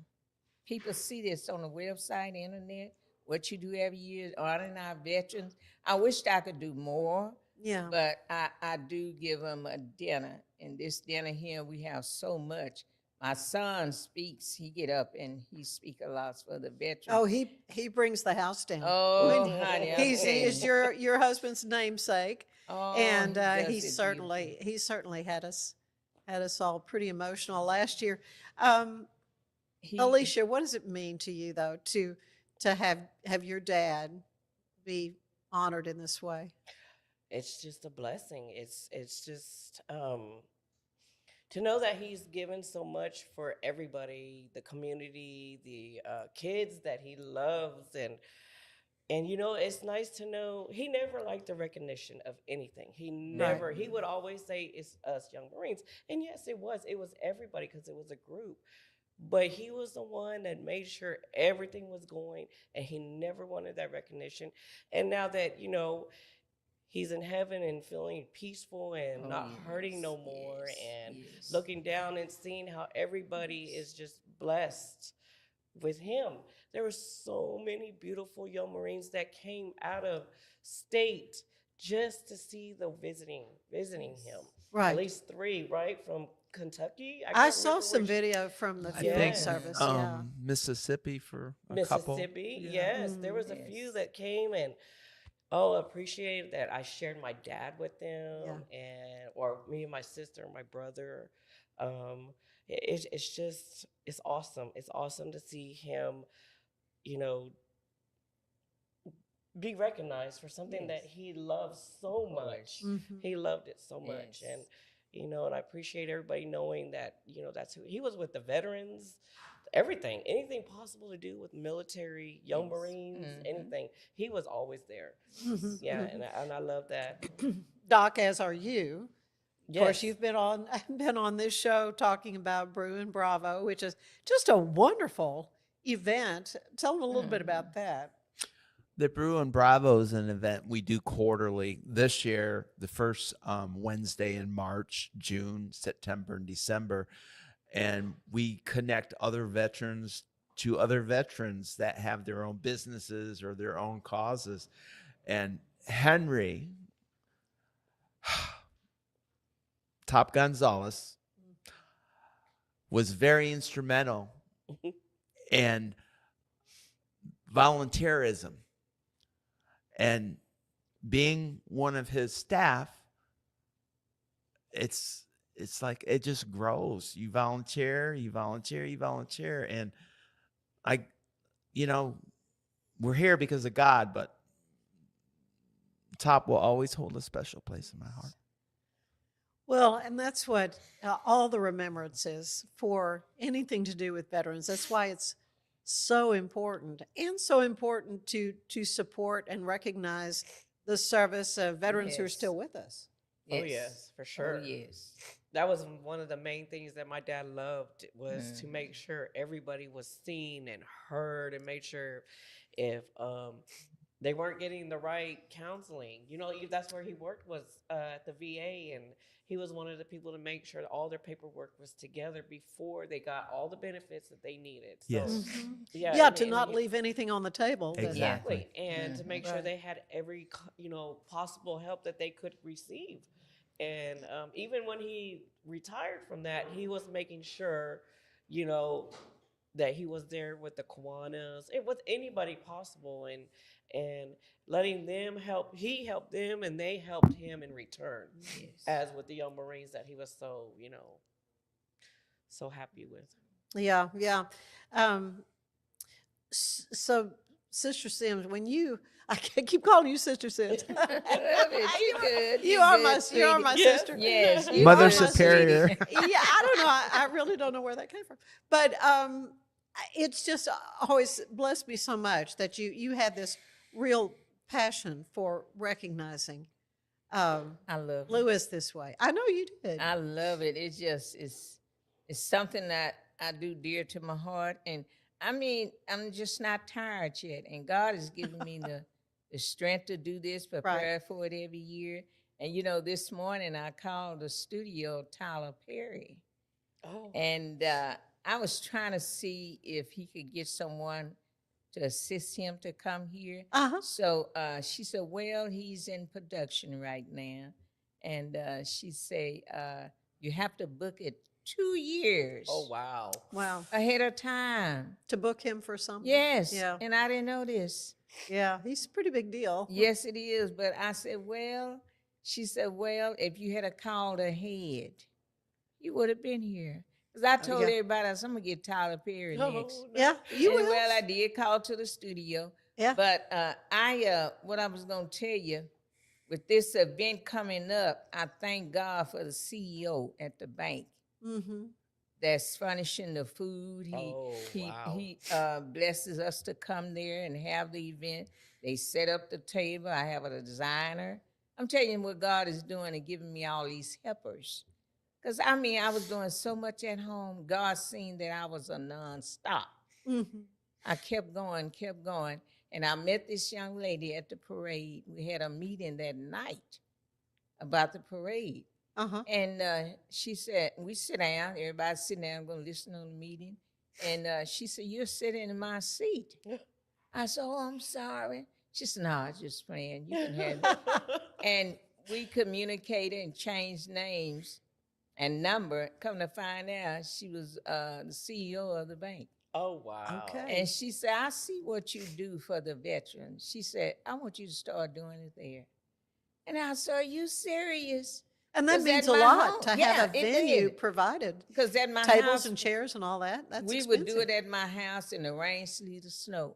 People see this on the website, internet, what you do every year, honoring our veterans. I wished I could do more. Yeah. But I do give them a dinner. And this dinner here, we have so much. My son speaks. He get up and he speak a lot for the veterans. Oh, he brings the house down. Oh, honey, he's your husband's namesake, and he does it certainly had us all pretty emotional last year. Alicia, what does it mean to you though to have your dad be honored in this way? It's just a blessing. It's just to know that he's given so much for everybody, the community, the kids that he loves, and you know, it's nice to know he never liked the recognition of anything. He never. He would always say it's us young Marines, and yes, it was everybody because it was a group. But he was the one that made sure everything was going, and he never wanted that recognition. And now that, you know, he's in heaven and feeling peaceful and not hurting no more, and looking down and seeing how everybody is just blessed with him. There were so many beautiful young Marines that came out of state just to see the visiting him. Right. At least 3, right? From Kentucky. I saw some video from the field service. Mississippi for a couple. Mississippi, yes. There was a few that came and appreciated that I shared my dad with them, or me and my sister and my brother. It's awesome. It's awesome to see him, you know, be recognized for something that he loves so much. He loved it so much. And, you know, and I appreciate everybody knowing that, you know, that's who he was with, the veterans, anything possible to do with military, young Marines, anything. He was always there. Yeah, and I love that. Doc, as are you. Of course, you've been on this show talking about Brew and Bravo, which is just a wonderful event. Tell them a little bit about that. The Brew and Bravo is an event we do quarterly. This year, the first Wednesday in March, June, September, and December. And we connect other veterans to other veterans that have their own businesses or their own causes. And Henry, Top Gonzales, was very instrumental in volunteerism. And being one of his staff, it's like it just grows. You volunteer. And we're here because of God, but Top will always hold a special place in my heart. Well, and that's what all the remembrances for anything to do with veterans. That's why it's so important, and so important to support and recognize the service of veterans who are still with us. Yes. Oh, yes, for sure. Oh, yes. That was one of the main things that my dad loved, was to make sure everybody was seen and heard, and made sure if they weren't getting the right counseling. That's where he worked, was at the VA, and he was one of the people to make sure that all their paperwork was together before they got all the benefits that they needed. So, Yes. To not leave anything on the table. Exactly. And to make sure they had every, possible help that they could receive. And even when he retired from that, he was making sure, that he was there with the Kiwanis and with anybody possible, and letting them help. He helped them, and they helped him in return. Yes. As with the young Marines that he was so, so happy with. Yeah. So, Sister Sims, I keep calling you Sister Sims. I love it. You are my sister. Yes. Mother Superior. Yeah, I don't know. I really don't know where that came from. But it's just always blessed me so much that you had this real passion for recognizing I love Lewis this way. I know you did. I love it. It's just it's something that I do dear to my heart, and I'm just not tired yet, and God has given me the strength to do this, prepare for it every year. And this morning I called the studio Tyler Perry, and I was trying to see if he could get someone to assist him to come here. So she said, well, he's in production right now. And she said, you have to book it 2 years. Oh, wow. Wow. Ahead of time. To book him for something? Yes. Yeah. And I didn't know this. Yeah, he's a pretty big deal. Yes, it is. But I said, she said, well, if you had called ahead, you would have been here. Because I told everybody, I'm going to get Tyler Perry next. Yeah, you will. Well, I did call to the studio. Yeah. But what I was going to tell you, with this event coming up, I thank God for the CEO at the bank that's furnishing the food. He blesses us to come there and have the event. They set up the table. I have a designer. I'm telling you what God is doing and giving me all these helpers. Because, I was doing so much at home. God seen that I was a nonstop. I kept going. And I met this young lady at the parade. We had a meeting that night about the parade. And she said, we sit down. Everybody sitting down, going to listen on the meeting. And she said, you're sitting in my seat. I said, oh, I'm sorry. She said, no, I was just playing. You can have it. And we communicated and changed names and number. Come to find out, she was the CEO of the bank. Oh, wow. Okay. And she said, I see what you do for the veterans. She said, I want you to start doing it there. And I said, are you serious? And that means a lot to have a venue provided. Because at my tables house, and chairs and all that. That's we expensive. would do it at my house in the rain, sleet, or snow.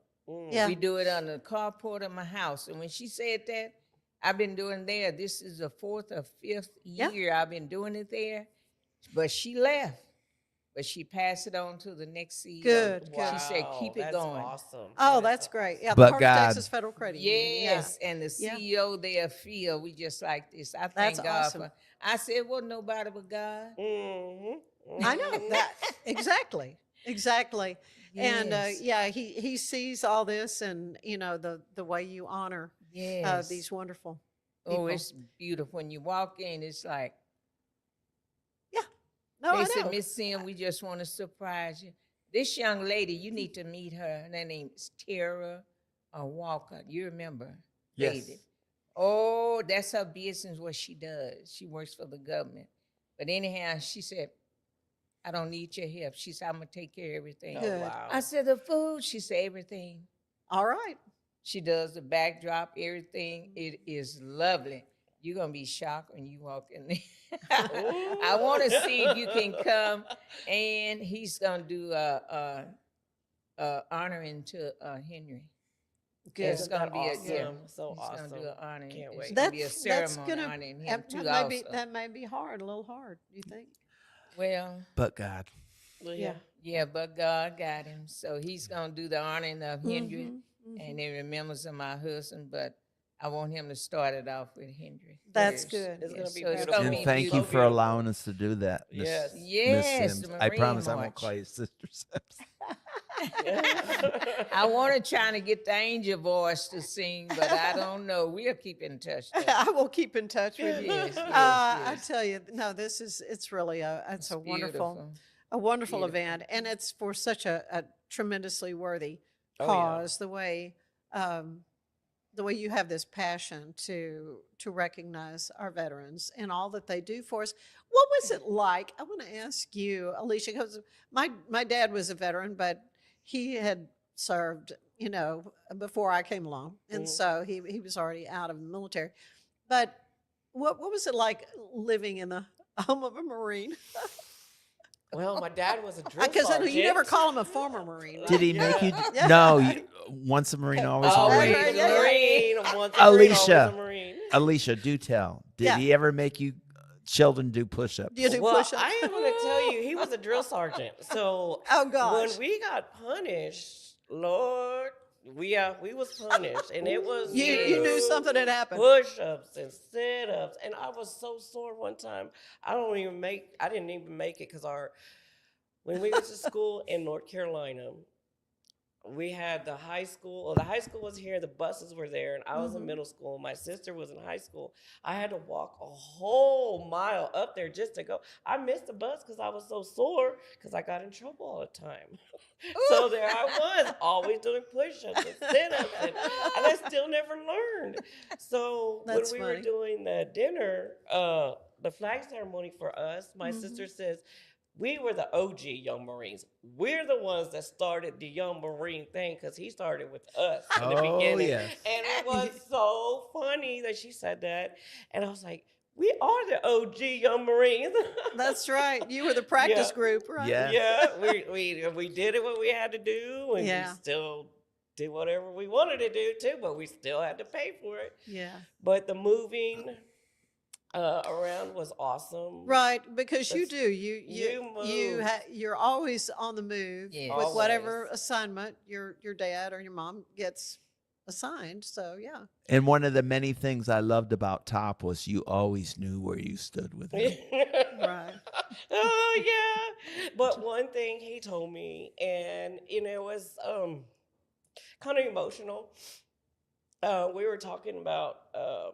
Yeah. We do it on the carport of my house. And when she said that, I've been doing there. This is the 4th or 5th year I've been doing it there. But she left. but she passed it on to the next CEO. Good. She said, keep it that's going. Awesome. Oh, that's great. Yeah, the But Heart of God. Texas Federal Credit Union. Yes, Yeah. and the Yeah. CEO there feel we just like this. I That's thank God awesome. for. I said, it wasn't nobody but God. I know that. Exactly. And Yes. yeah, he sees all this, and you know the way you honor Yes. these wonderful people. Oh, it's beautiful. When you walk in, it's like, No, they I said, know. Miss Sim, we just want to surprise you. This young lady, you need to meet her. Her name is Tara Walker. You remember? Yes. David. Oh, that's her business, what she does. She works for the government. But anyhow, she said, I don't need your help. She said, I'm going to take care of everything. Good. Wow. I said, the food? She said, everything. All right. She does the backdrop, everything. It is lovely. You're going to be shocked when you walk in there. I want to see if you can come. And he's going to do honoring to Henry. Good. It's going to be awesome? yeah. So he's awesome. going to do an honoring. Can't It's wait. going to be a ceremony honoring him too also. That may be hard, a little hard, do you think? Well, But God. Yeah. yeah, but God got him. So he's going to do the honoring of Henry. And it remembers of my husband, but I want him to start it off with Henry. That's first. good. It's gonna be So it's beautiful. gonna And be thank you beautiful. for allowing us to do that. Miss- Yes. Miss Yes, Sims. the I Marine promise I won't March. call you Sister Sims. I want to try to get the angel voice to sing, but I don't know. We'll keep in touch. though. I will keep in touch with you. Yes, yes, I yes. tell you, no, it's really It's a wonderful beautiful. event, and it's for such a tremendously worthy Oh, yeah. cause. The way you have this passion to recognize our veterans and all that they do for us. What was it like? I want to ask you, Alicia, because my dad was a veteran, but he had served, you know, before I came along, and so he was already out of the military. But what was it like living in the home of a Marine? Well, my dad was a drill Because sergeant. you never call him a former Marine. Right? Did he make you? Yeah. No, once a Marine, always a Always Marine. a Marine. Once a Marine, always Alicia, a Marine. Alicia, do tell. Did Yeah. he ever make you children do push-ups? Do you do Well, push-ups? I am going to tell you, he was a drill sergeant. So Oh, gosh. when we got punished, Lord, we was punished, and it was You knew something had happened. push-ups and sit-ups, and I was so sore one time. I didn't even make it because when we went to school in North Carolina, we had the high school. Well, the high school was here. The buses were there, and I was in middle school. My sister was in high school. I had to walk a whole mile up there just to go. I missed the bus because I was so sore because I got in trouble all the time. So there I was, always doing push-ups and sit-ups, and I still never learned. So That's when we funny. were doing the dinner, the flag ceremony for us, my sister says, we were the OG Young Marines. We're the ones that started the Young Marine thing because he started with us in the beginning. yes. And it was so funny that she said that. And I was like, we are the OG Young Marines. That's right. You were the practice Yeah. group, right? Yeah. Yeah, we did it what we had to do, and Yeah. we still did whatever we wanted to do too, but we still had to pay for it. Yeah. But the moving around was awesome. Right, because you That's- do. You're always on the move Yes. with whatever Always. assignment your dad or your mom gets assigned. So yeah. And one of the many things I loved about Top was you always knew where you stood with him. Right. Oh yeah. But one thing he told me, and it was kind of emotional. We were talking about the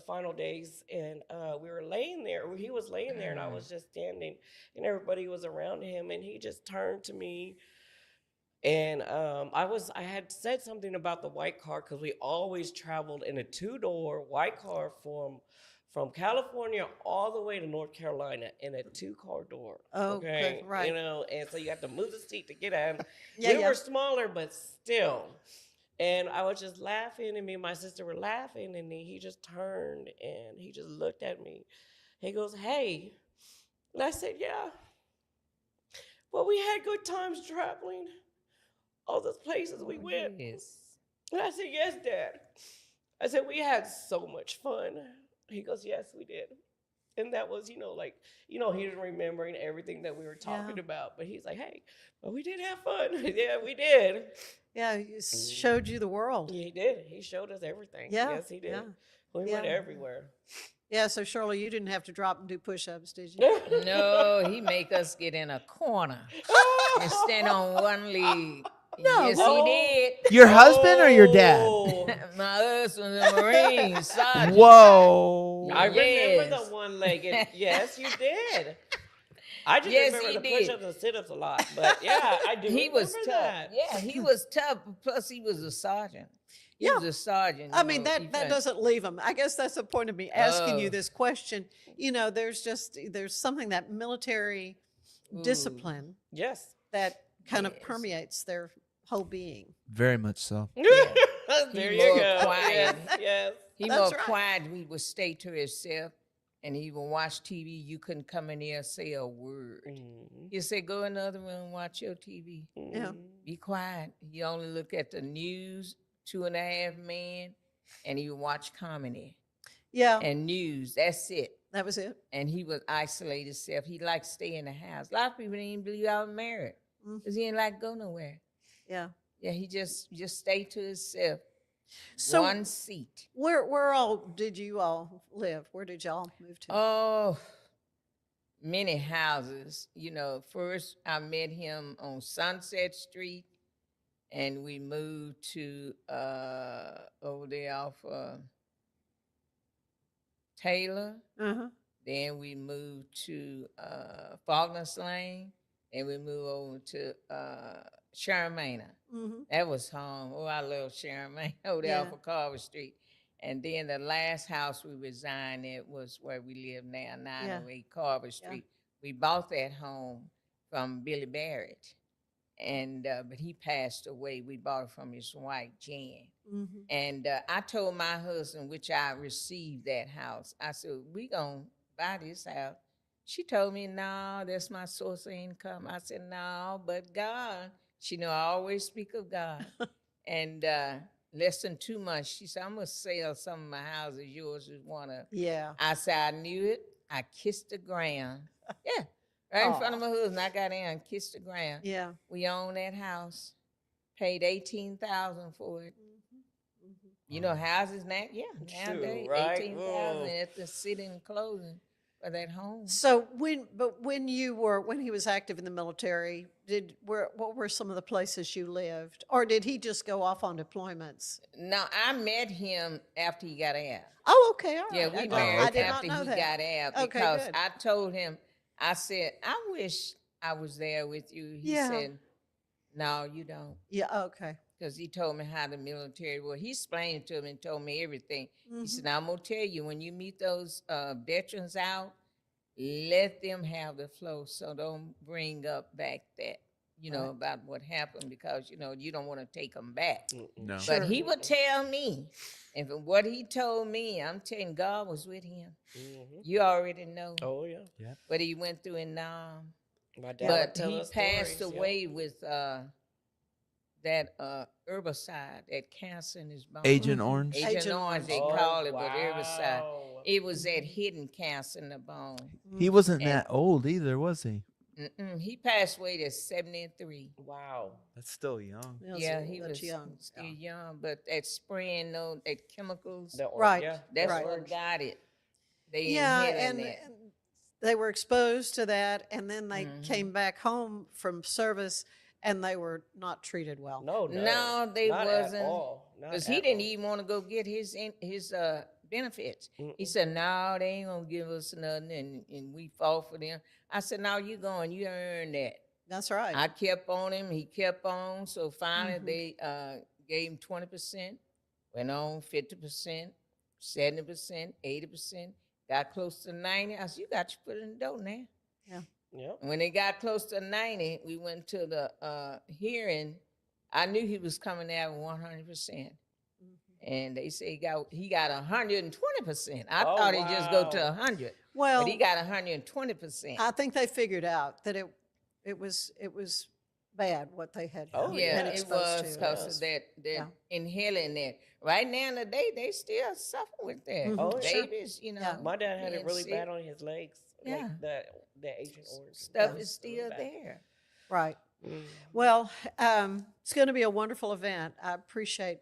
final days, and we were laying there. He was laying there, and I was just standing, and everybody was around him, and he just turned to me, and I had said something about the white car because we always traveled in a 2-door white car from California all the way to North Carolina in a 2-car door. Oh, okay, good, right. And so you have to move the seat to get in. Yeah, we yeah. were smaller, but still. And I was just laughing, and me and my sister were laughing, and then he just turned and he just looked at me. He goes, "Hey," and I said, "Yeah. Well, we had good times traveling, all those places we went." Yes. And I said, "Yes, Dad." I said, "We had so much fun." He goes, "Yes, we did." And that was, like, he was remembering everything that we were talking about. But he's like, hey, but we did have fun. Yeah, we did. Yeah, he showed you the world. He did. He showed us everything. Yeah. Yes, he did. Yeah. We went everywhere. Yeah, so Shirley, you didn't have to drop and do push-ups, did you? No, he make us get in a corner and stand on one leg. No. Yes, he did. Your husband or your dad? My husband's a Marine sergeant. Whoa. I remember the one-legged. Yes, you did. I just remember the push-ups and sit-ups a lot. But yeah, I do. He was remember tough. that. Yeah, he was tough. Plus, he was a sergeant. He was a sergeant. I mean, that doesn't leave him. I guess that's the point of me asking you Oh. this question. There's something, that military discipline Yes. that kind of permeates their whole being. Very much so. There He you more go. quiet. Yes. He That's more right. quiet. He would stay to himself, and he would watch TV. You couldn't come in there and say a word. He said, "Go in the other room and watch your TV. Yeah. Be quiet." He only look at the news, 2.5 Men, and he would watch comedy Yeah. and news. That's it. That was it. And he would isolate himself. He liked to stay in the house. A lot of people didn't even believe I was married because he didn't like to go nowhere. Yeah. Yeah, he just stayed to himself. So One seat. Where all did you all live? Where did y'all move to? Oh, many houses. First I met him on Sunset Street, and we moved to over there off Taylor. Uh-huh. Then we moved to Faulkner's Lane, and we moved over to Shermana. Mm-hmm. That was home. Oh, I love Shermana over there off of Carver Street. And then the last house we resigned at was where we live now, 908 Carver Street. We bought that home from Billy Barrett, and but he passed away. We bought it from his wife, Jan. Mm-hmm. And I told my husband, which I received that house, I said, we gonna buy this house. She told me, no, that's my source of income. I said, no, but God. She know I always speak of God. And less than 2 months, she said, I'm gonna sell some of my houses. Yours is one of. Yeah. I said, I knew it. I kissed the ground. Yeah. Right in front of my husband. I got in and kissed the ground. Yeah. We own that house. Paid $18,000 for it. You know, houses now, nowadays, right? $18,000 at the sitting closing for that home. So when he was active in the military, what were some of the places you lived, or did he just go off on deployments? No, I met him after he got out. Oh, okay, all right. Yeah, we I married did after not know he that. got out Okay, because good. I told him, I said, I wish I was there with you. He Yeah. said, no, you don't. Yeah, okay. Because he told me how the military was. He explained it to me and told me everything. He said, now I'm going to tell you, when you meet those veterans out, let them have the flow. So don't bring up back that, about what happened because, you don't want to take them back. No. But he would tell me, and from what he told me, I'm telling God was with him. You already know. Oh, yeah. What he went through in Nam. My dad would But tell he us passed stories, away with that herbicide, that cancer in his bone. Agent Orange? Agent Orange, they Oh, call it, but herbicide. wow. It was that hidden cancer in the bone. He wasn't And- that old either, was he? He passed away at 73. Wow. That's still young. Yeah, he that's was young. still young, but that spraying, that chemicals, Right. Yeah. that's right. what got it. They Yeah, inhaled and that. they were exposed to that, and then they Mm-hmm. came back home from service, and they were not treated well. No, No, they not wasn't. At all. Not Because at he didn't all. even want to go get his benefits. He said, no, they ain't going to give us nothing, and we fought for them. I said, no, you going. You earned that. That's right. I kept on him. He kept on. So finally, Mhm. they gave him 20%, went on 50%, 70%, 80%, got close to 90. I said, you got your foot in the door now. Yeah. Yep. And when they got close to 90, we went to the hearing. I knew he was coming out with 100%. And they say he got 120%. I Oh, thought he'd just go to wow. 100. Well, But he got 120%. I think they figured out that it was bad what they had yeah, been it exposed was to. because of that inhaling that. Right now today, they still suffer with that. Mhm. Oh, sure. Babies, you know. Yeah. My dad had it being really sick. bad on his legs. Yeah. Like that Asian organ. Stuff It is was really still bad. there. Right. Mm. Well, it's going to be a wonderful event. I appreciate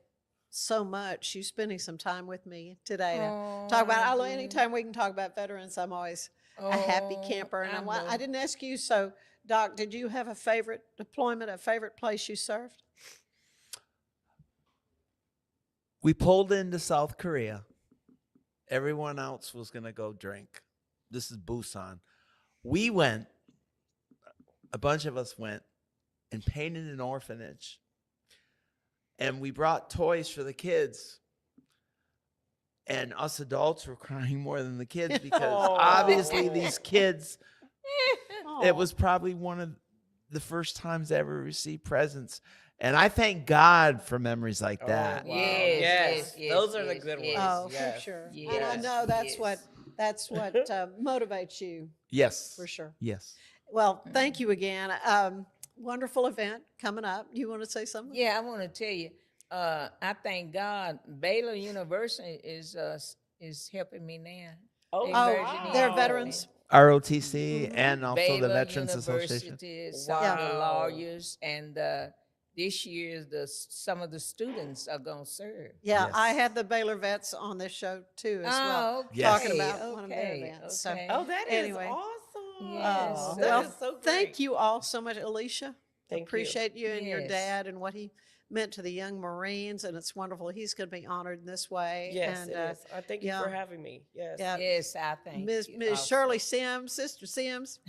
so much you spending some time with me today to talk about. I love anytime we can talk about veterans. I'm always a happy camper. And I didn't ask you. So, Doc, did you have a favorite deployment, a favorite place you served? We pulled into South Korea. Everyone else was going to go drink. This is Busan. We went, a bunch of us went and painted an orphanage. And we brought toys for the kids. And us adults were crying more than the kids because obviously these kids, it was probably one of the first times I ever received presents. And I thank God for memories like that. Wow. Yes. Those are the good ones. Oh, Yes. for sure. Yes. And I know that's what motivates you. Yes. For sure. Yes. Well, thank you again. Wonderful event coming up. You want to say something? Yeah, I want to tell you. I thank God Baylor University is helping me now. They're veterans. ROTC and also Baylor the Veterans Association. University, some of the lawyers, and this year some of the students are going to serve. Yeah, Yes. I had the Baylor vets on this show too as well, okay. talking about one of their events. Okay. So, That is anyway. awesome. Yes. That Well, is so great. thank you all so much, Alicia. Thank you. Appreciate you and your Yes. dad and what he meant to the young Marines, and it's wonderful. He's going to be honored in this way. Yes, and, it is. I thank you for having me. Yes. Yeah. Yes, I thank Ms. you. Ms. Shirley Sims, Sister Sims,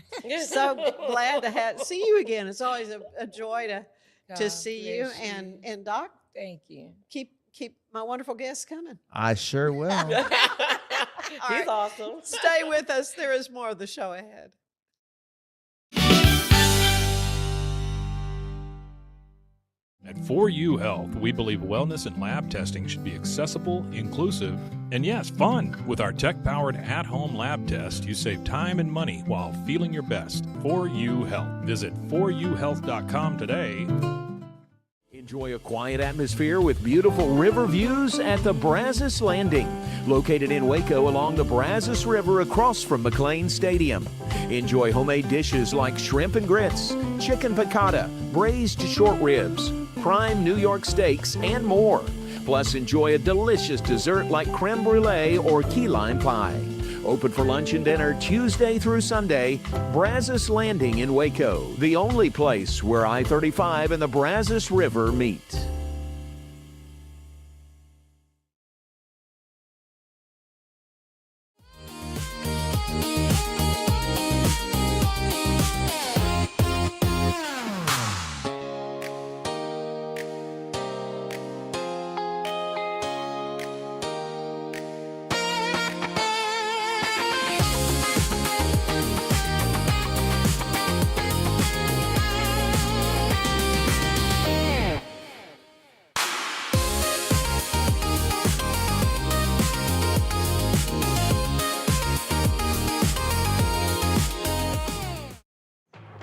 so glad to see you again. It's always a joy to God see you. bless you. And Doc, Thank you. keep my wonderful guests coming. I sure will. All He's right. awesome. Stay with us. There is more of the show ahead. At 4U Health, we believe wellness and lab testing should be accessible, inclusive, and yes, fun. With our tech-powered at-home lab test, you save time and money while feeling your best. 4U Health. Visit 4uhealth.com today. Enjoy a quiet atmosphere with beautiful river views at the Brazos Landing, located in Waco along the Brazos River across from McLean Stadium. Enjoy homemade dishes like shrimp and grits, chicken piccata, braised short ribs, prime New York steaks, and more. Plus, enjoy a delicious dessert like creme brulee or key lime pie. Open for lunch and dinner Tuesday through Sunday. Brazos Landing in Waco, the only place where I-35 and the Brazos River meet.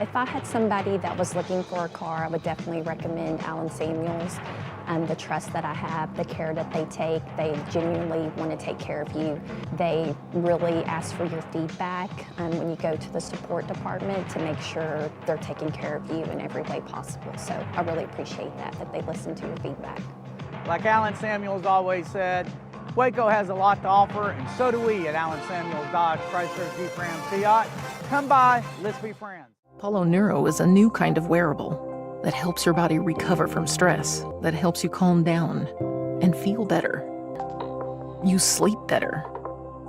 If I had somebody that was looking for a car, I would definitely recommend Allen Samuels. The trust that I have, the care that they take, they genuinely want to take care of you. They really ask for your feedback when you go to the support department to make sure they're taking care of you in every way possible. So I really appreciate that they listen to your feedback. Like Allen Samuels always said, Waco has a lot to offer, and so do we at Allen Samuels Dodge, Chrysler, Jeep, Ram, Fiat. Come by, let's be friends. Apollo Neuro is a new kind of wearable that helps your body recover from stress, that helps you calm down and feel better. You sleep better,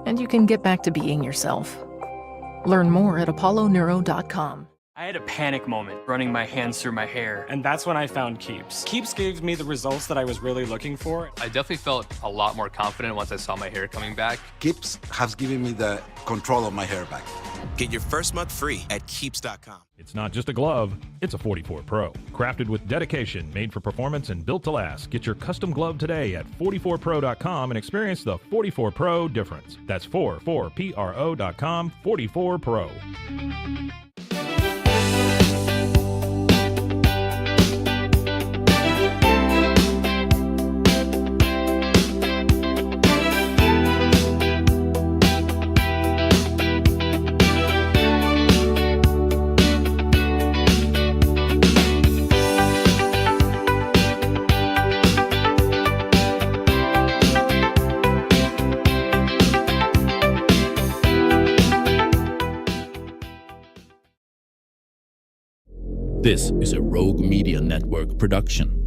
and you can get back to being yourself. Learn more at apolloneuro.com. I had a panic moment running my hands through my hair, and that's when I found Keeps. Keeps gave me the results that I was really looking for. I definitely felt a lot more confident once I saw my hair coming back. Keeps has given me the control of my hair back. Get your first month free at Keeps.com. It's not just a glove, it's a 44 Pro. Crafted with dedication, made for performance, and built to last. Get your custom glove today at 44pro.com and experience the 44 Pro difference. That's 44pro.com, 44 Pro. This is a Rogue Media Network production.